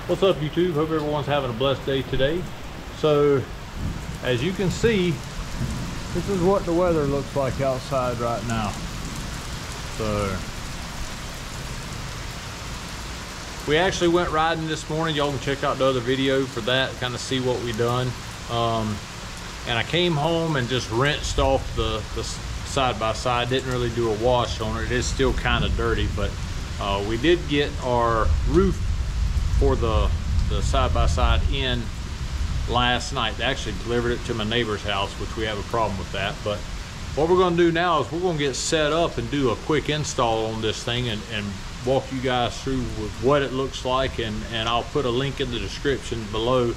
What's up, YouTube? Hope everyone's having a blessed day today. So as you can see, this is what the weather looks like outside right now. So we actually went riding this morning. Y'all can check out the other video for that, kind of see what we done. And I came home and just rinsed off the side by side. Didn't really do a wash on it. It is still kind of dirty, but we did get our roof for the side by side in last night. They actually delivered it to my neighbor's house, which we have a problem with that. But what we're going to do now is we're going to get set up and do a quick install on this thing and walk you guys through with what it looks like, and I'll put a link in the description below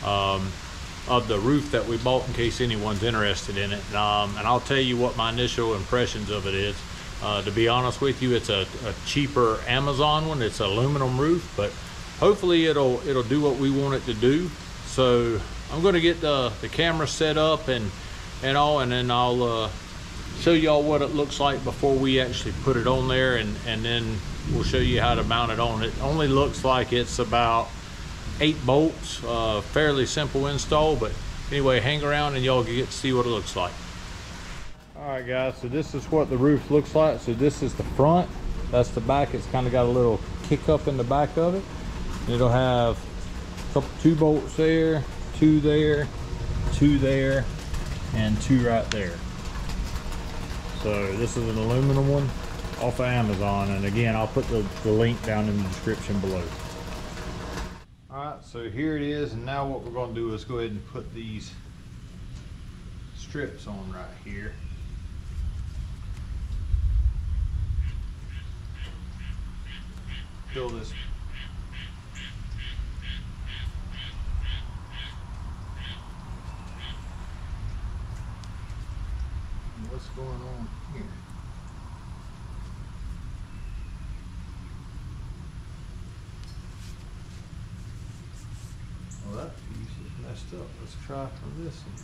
of the roof that we bought in case anyone's interested in it. And I'll tell you what my initial impressions of it is. To be honest with you, it's a cheaper Amazon one. It's an aluminum roof, but hopefully it'll do what we want it to do. So I'm going to get the camera set up and all, and then I'll show y'all what it looks like before we actually put it on there, and then we'll show you how to mount it on. It only looks like it's about 8 bolts, fairly simple install, but anyway, hang around and y'all get to see what it looks like. All right guys, so this is what the roof looks like. So this is the front, that's the back. It's kind of got a little kick up in the back of it. It'll have two bolts there, 2 there, 2 there, and 2 right there. So this is an aluminum one off of Amazon, and again, I'll put the link down in the description below. Alright, so here it is, and now what we're going to do is go ahead and put these strips on right here. Fill this. What's going on here? Well, that piece is messed up. Let's try from this one.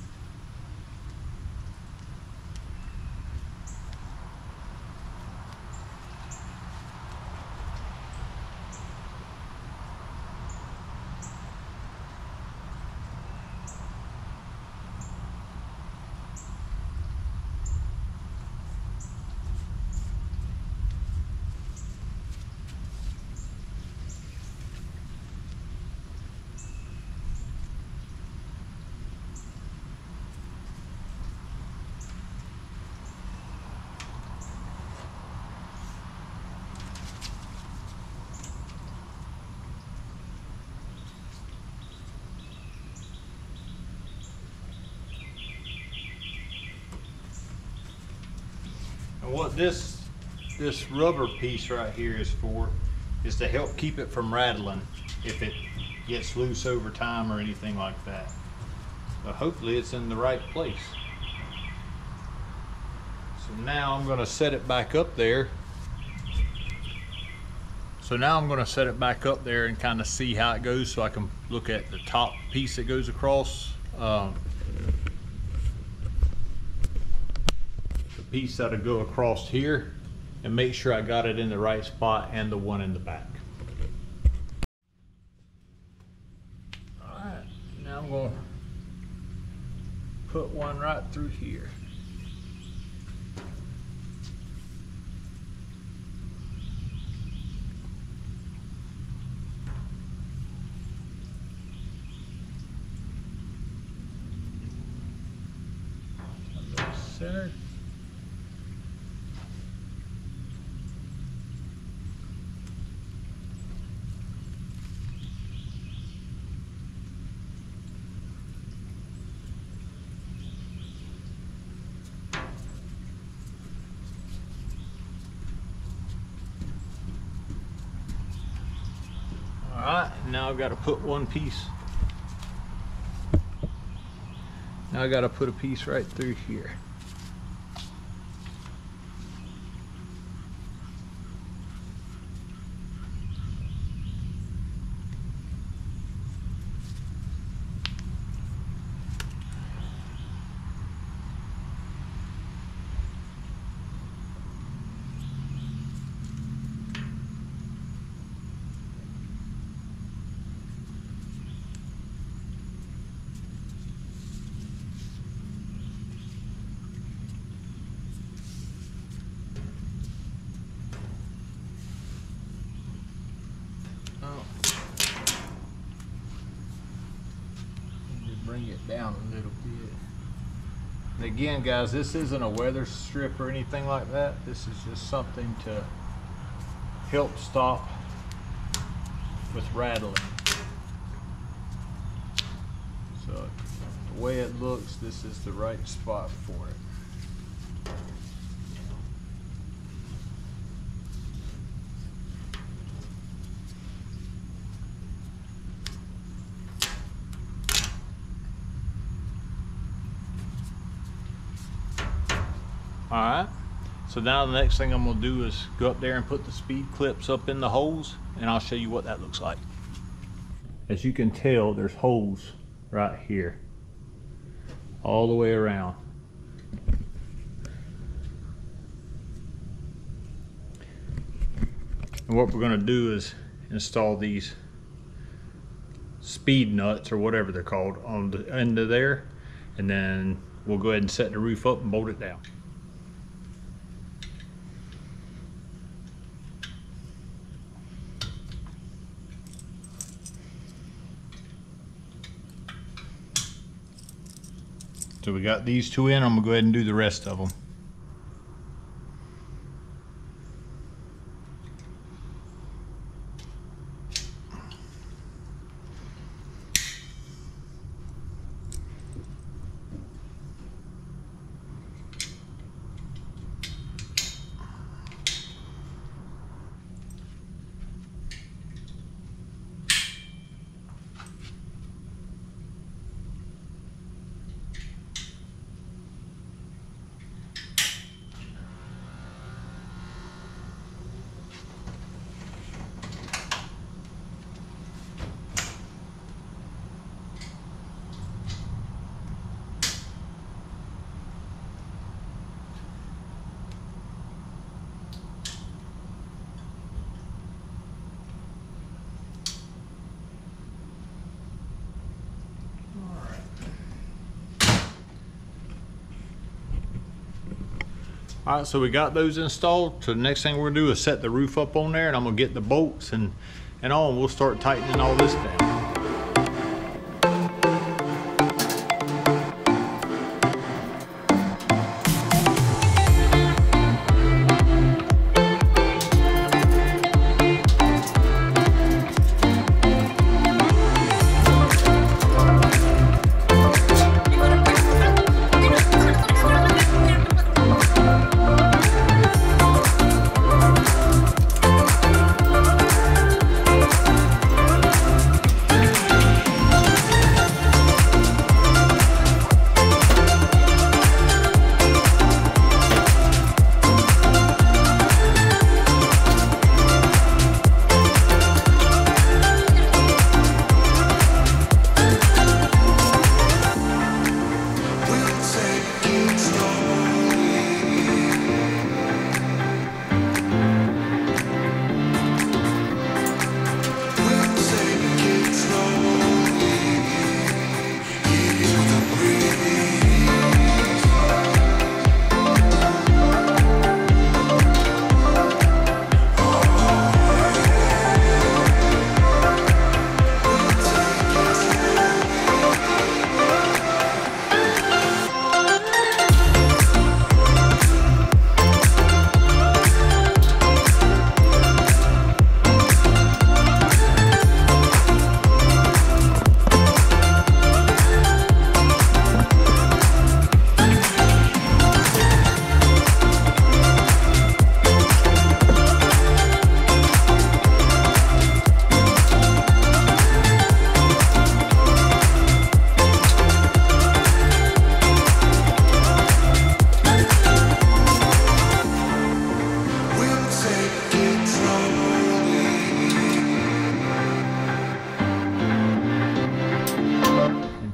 And what this rubber piece right here is for is to help keep it from rattling if it gets loose over time or anything like that. But hopefully it's in the right place. So now I'm going to set it back up there. And kind of see how it goes, so I can look at the top piece that goes across. Piece that'll go across here, and make sure I got it in the right spot, and the one in the back. Alright, now I'm going to put one right through here. Center. Alright, now I've got to put one piece. Now I got to put a piece right through here. bring it down a little bit. And again, guys, this isn't a weather strip or anything like that. This is just something to help stop with rattling. So the way it looks, this is the right spot for it. Alright, so now the next thing I'm going to do is go up there and put the speed clips up in the holes, and I'll show you what that looks like. As you can tell, there's holes right here all the way around. And what we're going to do is install these speed nuts, or whatever they're called, on the end of there, and then we'll go ahead and set the roof up and bolt it down. So we got these two in. I'm gonna go ahead and do the rest of them. Alright, so we got those installed. So the next thing we're gonna do is set the roof up on there, and I'm gonna get the bolts and all, and we'll start tightening all this down.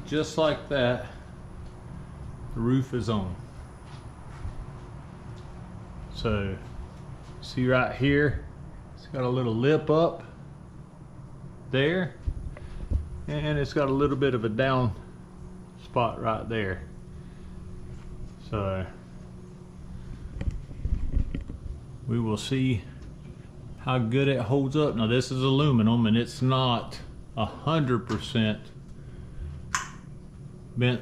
Just like that, the roof is on. So see right here, it's got a little lip up there, and it's got a little bit of a down spot right there. So we will see how good it holds up. Now this is aluminum, and it's not 100% bent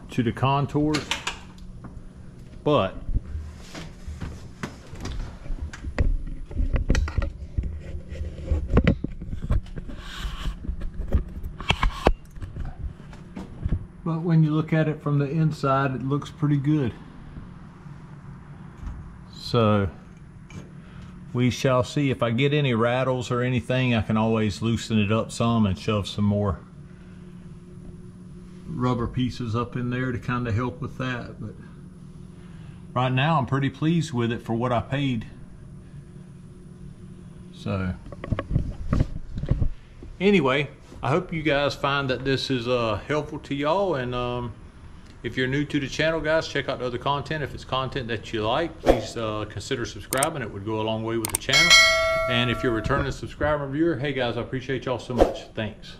to the contours, but when you look at it from the inside, it looks pretty good. So we shall see. If I get any rattles or anything, I can always loosen it up some and shove some more rubber pieces up in there to kind of help with that. But right now I'm pretty pleased with it for what I paid. So anyway, I hope you guys find that this is helpful to y'all, and if you're new to the channel, guys, check out the other content. If it's content that you like, please consider subscribing. It would go a long way with the channel. And if you're a returning subscriber viewer, hey guys, I appreciate y'all so much. Thanks.